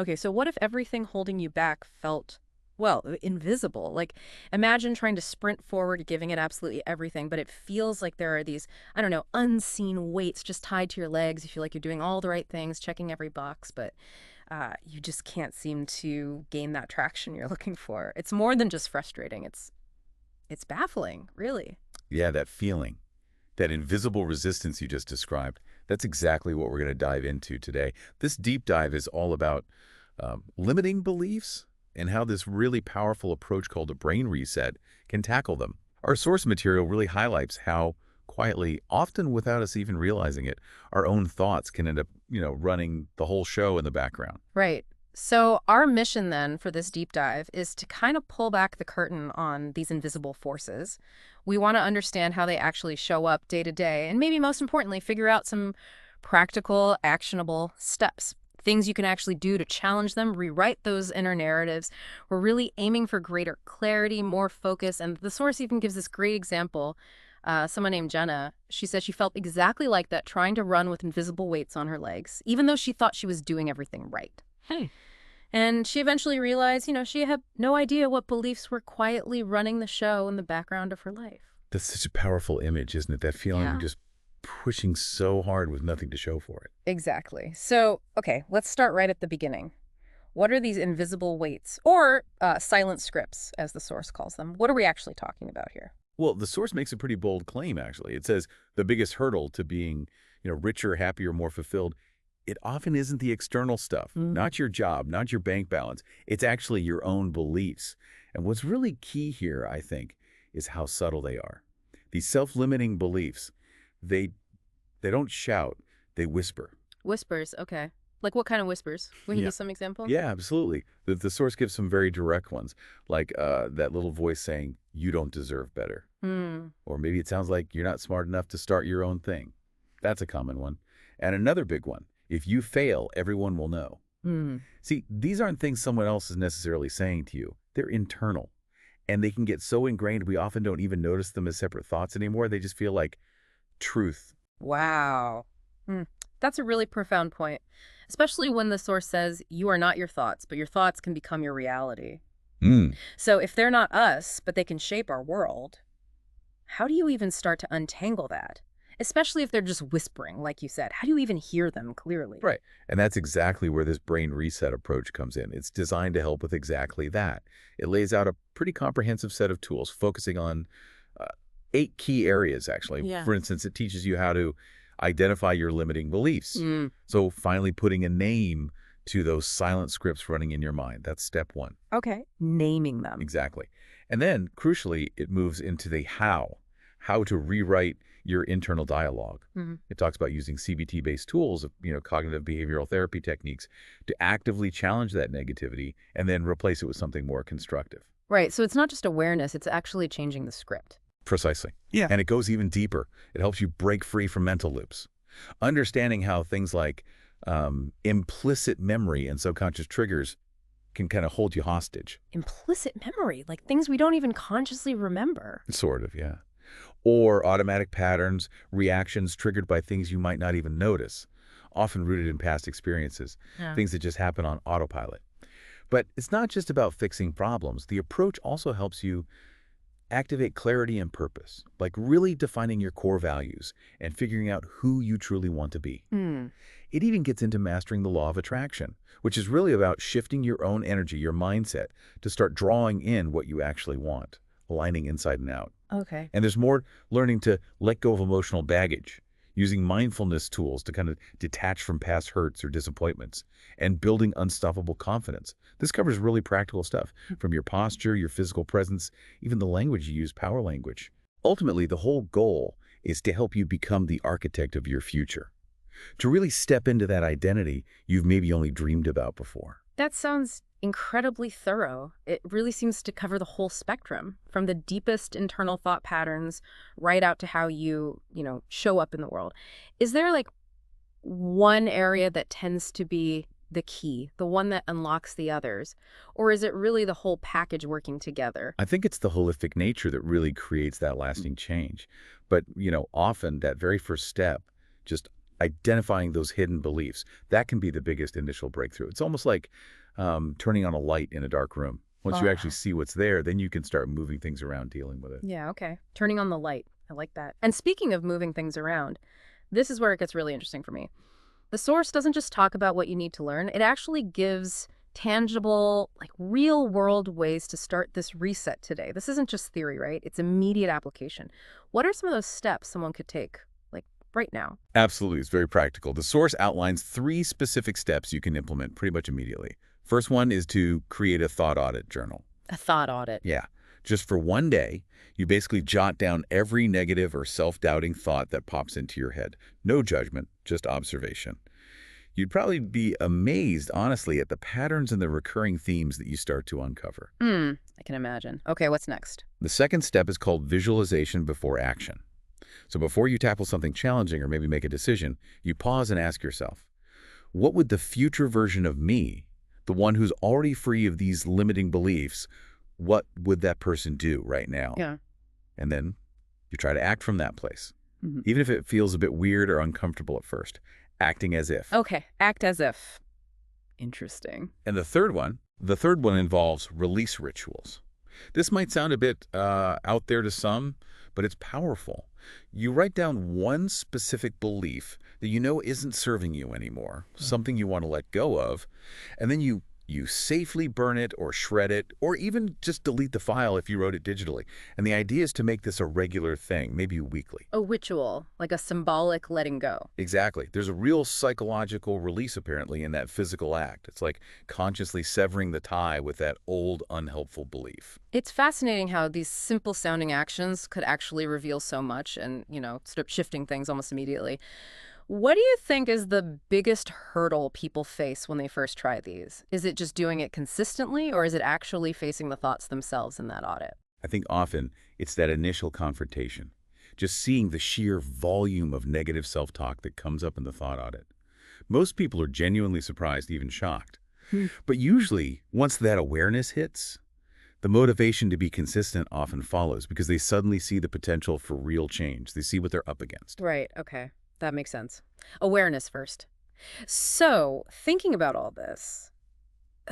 Okay, so what if everything holding you back felt, well, invisible? Like, imagine trying to sprint forward, giving it absolutely everything, but it feels like there are these, I don't know, unseen weights just tied to your legs. You feel like you're doing all the right things, checking every box, but you just can't seem to gain that traction you're looking for. It's more than just frustrating. It's baffling, really. Yeah, that feeling, that invisible resistance you just described, that's exactly what we're going to dive into today. This deep dive is all about limiting beliefs and how this really powerful approach called a brain reset can tackle them. Our source material really highlights how quietly, often without us even realizing it, our own thoughts can end up, running the whole show in the background. Right. So, our mission then for this deep dive is to kind of pull back the curtain on these invisible forces. We want to understand how they actually show up day to day, and maybe most importantly, figure out some practical, actionable steps. Things you can actually do to challenge them, rewrite those inner narratives. We're really aiming for greater clarity, more focus, and the source even gives this great example. Someone named Jenna, she said she felt exactly like that trying to run with invisible weights on her legs, even though she thought she was doing everything right. Hmm. And she eventually realized, she had no idea what beliefs were quietly running the show in the background of her life. That's such a powerful image, isn't it? That feeling of Yeah. just pushing so hard with nothing to show for it. Exactly. So, okay, let's start right at the beginning. What are these invisible weights, or silent scripts, as the source calls them? What are we actually talking about here? Well, the source makes a pretty bold claim, actually. It says the biggest hurdle to being, richer, happier, more fulfilled, it often isn't the external stuff, Mm. not your job, not your bank balance. It's actually your own beliefs. And what's really key here, I think, is how subtle they are. These self-limiting beliefs, they they don't shout, they whisper. Whispers, okay. Like what kind of whispers? Will you Yeah. give some examples? Yeah, absolutely. The source gives some very direct ones, like that little voice saying, you don't deserve better. Hmm. Or maybe it sounds like you're not smart enough to start your own thing. That's a common one. And another big one, if you fail, everyone will know. Hmm. See, these aren't things someone else is necessarily saying to you. They're internal. And they can get so ingrained we often don't even notice them as separate thoughts anymore. They just feel like truth. Wow. Hmm. That's a really profound point, especially when the source says you are not your thoughts, but your thoughts can become your reality. Mm. So if they're not us, but they can shape our world, how do you even start to untangle that? Especially if they're just whispering, like you said. How do you even hear them clearly? Right. And that's exactly where this brain reset approach comes in. It's designed to help with exactly that. It lays out a pretty comprehensive set of tools focusing on uh, 8 key areas, actually. Yeah. For instance, it teaches you how to identify your limiting beliefs. Mm. So finally putting a name to those silent scripts running in your mind. That's step 1. Okay. Naming them. Exactly. And then, crucially, it moves into the how to rewrite your internal dialogue. Mhm. It talks about using CBT-based tools, cognitive behavioral therapy techniques, to actively challenge that negativity and then replace it with something more constructive. Right. So it's not just awareness, it's actually changing the script. Precisely. Yeah. And it goes even deeper. It helps you break free from mental loops. Understanding how things like implicit memory and subconscious triggers can kind of hold you hostage. Implicit memory, like things we don't even consciously remember. Sort of, yeah. Or automatic patterns, reactions triggered by things you might not even notice, often rooted in past experiences, Yeah. things that just happen on autopilot. But it's not just about fixing problems. The approach also helps you activate clarity and purpose, like really defining your core values and figuring out who you truly want to be. Hmm. It even gets into mastering the law of attraction, which is really about shifting your own energy, your mindset, to start drawing in what you actually want, aligning inside and out. Okay. And there's more learning to let go of emotional baggage, using mindfulness tools to kind of detach from past hurts or disappointments, and building unstoppable confidence. This covers really practical stuff, from your posture, your physical presence, even the language you use, power language. Ultimately, the whole goal is to help you become the architect of your future, to really step into that identity you've maybe only dreamed about before. That sounds incredibly thorough. It really seems to cover the whole spectrum, from the deepest internal thought patterns right out to how you show up in the world. Is there like one area that tends to be the key, the one that unlocks the others? Or is it really the whole package working together? I think it's the holistic nature that really creates that lasting change. But, often that very first step, just identifying those hidden beliefs. That can be the biggest initial breakthrough. It's almost like turning on a light in a dark room. Once you actually Oh, see what's there, then you can start moving things around, dealing with it. yeah, okay. Turning on the light. I like that. And speaking of moving things around, this is where it gets really interesting for me. The source doesn't just talk about what you need to learn, it actually gives tangible, like real world ways to start this reset today. This isn't just theory, right? It's immediate application. What are some of those steps someone could take, like right now? Absolutely. It's very practical. The source outlines 3 specific steps you can implement pretty much immediately. First one is to create a thought audit journal. A thought audit. Yeah. Just for one day, you basically jot down every negative or self-doubting thought that pops into your head. No judgment, just observation. You'd probably be amazed, honestly, at the patterns and the recurring themes that you start to uncover. I can imagine. Okay, what's next? The second step is called visualization before action. So before you tackle something challenging or maybe make a decision, you pause and ask yourself, what would the future version of me, the one who's already free of these limiting beliefs, what would that person do right now? Yeah. And then you try to act from that place, Mhm. even if it feels a bit weird or uncomfortable at first, acting as if. Okay, act as if. Interesting. And the third one involves release rituals. This might sound a bit out there to some, but it's powerful. You write down one specific belief that you know isn't serving you anymore, something you want to let go of, and then you safely burn it or shred it, or even just delete the file if you wrote it digitally. And the idea is to make this a regular thing, maybe weekly. A ritual, like a symbolic letting go. Exactly. There's a real psychological release, apparently, in that physical act. It's like consciously severing the tie with that old, unhelpful belief. It's fascinating how these simple sounding actions could actually reveal so much and, start shifting things almost immediately. What do you think is the biggest hurdle people face when they first try these? Is it just doing it consistently, or is it actually facing the thoughts themselves in that audit? I think often it's that initial confrontation, just seeing the sheer volume of negative self-talk that comes up in the thought audit. Most people are genuinely surprised, even shocked. Hmm. But usually, once that awareness hits, the motivation to be consistent often follows because they suddenly see the potential for real change. They see what they're up against. Right, okay. That makes sense. Awareness first. So, thinking about all this,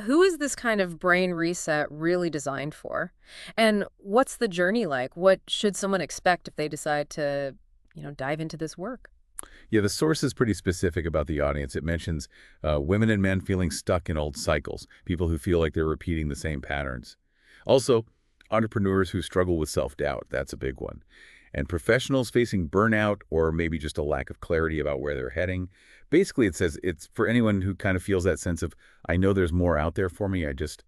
who is this kind of brain reset really designed for? And what's the journey like? What should someone expect if they decide to, dive into this work? Yeah, the source is pretty specific about the audience. It mentions women and men feeling stuck in old cycles, people who feel like they're repeating the same patterns. Also, entrepreneurs who struggle with self-doubt. That's a big one. And professionals facing burnout or maybe just a lack of clarity about where they're heading. Basically, it says it's for anyone who kind of feels that sense of, I know there's more out there for me. I just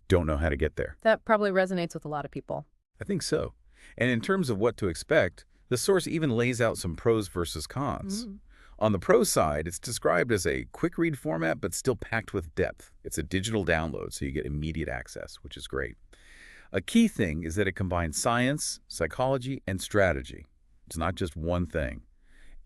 don't know how to get there. That probably resonates with a lot of people. I think so. And in terms of what to expect, the source even lays out some pros versus cons. Mm. On the pro side, it's described as a quick read format, but still packed with depth. It's a digital download, so you get immediate access, which is great. A key thing is that it combines science, psychology, and strategy. It's not just one thing.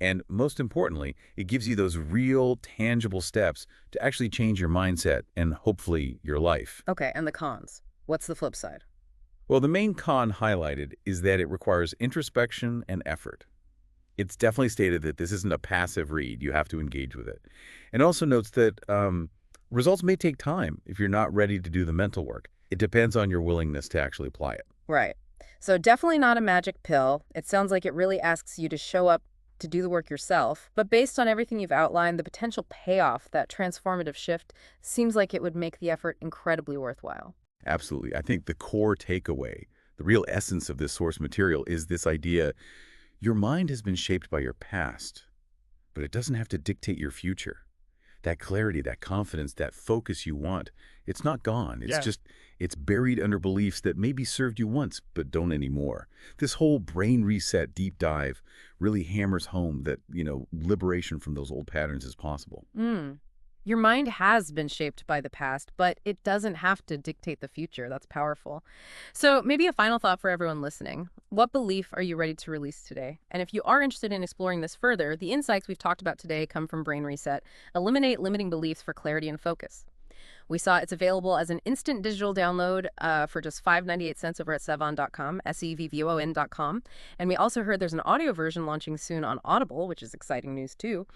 And most importantly, it gives you those real, tangible steps to actually change your mindset and hopefully your life. Okay, and the cons. What's the flip side? Well, the main con highlighted is that it requires introspection and effort. It's definitely stated that this isn't a passive read. You have to engage with it. And also notes that results may take time if you're not ready to do the mental work. It depends on your willingness to actually apply it. Right. So definitely not a magic pill. It sounds like it really asks you to show up to do the work yourself. But based on everything you've outlined, the potential payoff, that transformative shift, seems like it would make the effort incredibly worthwhile. Absolutely. I think the core takeaway, the real essence of this source material is this idea: your mind has been shaped by your past, but it doesn't have to dictate your future. That clarity, that confidence, that focus you want, it's not gone. It's Yeah. just, it's buried under beliefs that maybe served you once, but don't anymore. This whole brain reset deep dive really hammers home that, liberation from those old patterns is possible. Mm. Your mind has been shaped by the past, but it doesn't have to dictate the future. That's powerful. So maybe a final thought for everyone listening. What belief are you ready to release today? And if you are interested in exploring this further, the insights we've talked about today come from Brain Reset. Eliminate limiting beliefs for clarity and focus. We saw it's available as an instant digital download for just 5.98 over at Sevvon.com, SEVVON.com. And we also heard there's an audio version launching soon on Audible, which is exciting news too.